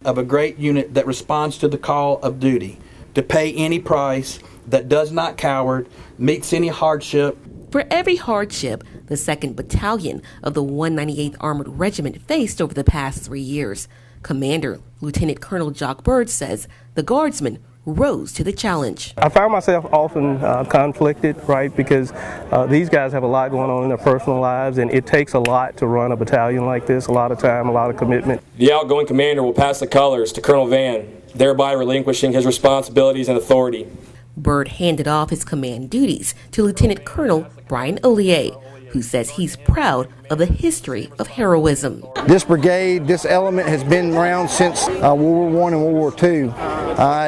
of a great unit that responds to the call of duty, to pay any price, that does not coward, meets any hardship. For every hardship the 2nd Battalion of the 198th Armored Regiment faced over the past 3 years, Commander Lieutenant Colonel Jock Bird says the guardsmen rose to the challenge. I found myself often conflicted, right, because these guys have a lot going on in their personal lives, and it takes a lot to run a battalion like this, a lot of time, a lot of commitment. The outgoing commander will pass the colors to Colonel Van, thereby relinquishing his responsibilities and authority. Bird handed off his command duties to Lieutenant Colonel Brian Ollier, who says he's proud of the history of heroism. This brigade, this element has been around since World War I and World War II.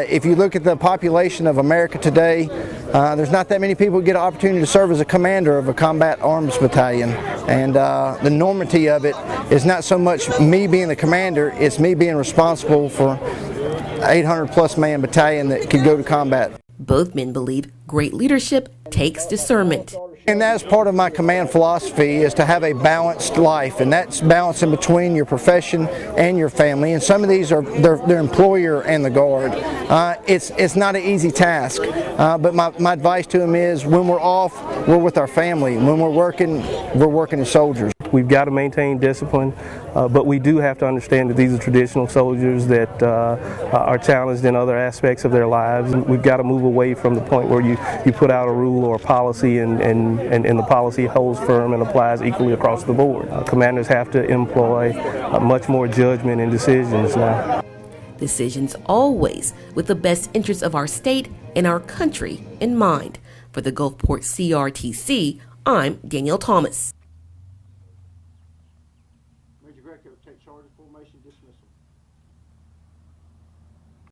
If you look at the population of America today, there's not that many people who get an opportunity to serve as a commander of a combat arms battalion. And the enormity of it is not so much me being the commander, it's me being responsible for 800+ man battalion that could go to combat. Both men believe great leadership takes discernment. And that's part of my command philosophy, is to have a balanced life, and that's balancing between your profession and your family. And some of these are their employer and the guard. It's not an easy task, but my advice to them is, when we're off, we're with our family. When we're working as soldiers. We've got to maintain discipline, but we do have to understand that these are traditional soldiers that are challenged in other aspects of their lives. We've got to move away from the point where you put out a rule or a policy and the policy holds firm and applies equally across the board. Commanders have to employ much more judgment in decisions now. Decisions always with the best interests of our state and our country in mind. For the Gulfport CRTC, I'm Danielle Thomas. Major Greco, take charge of formation dismissal.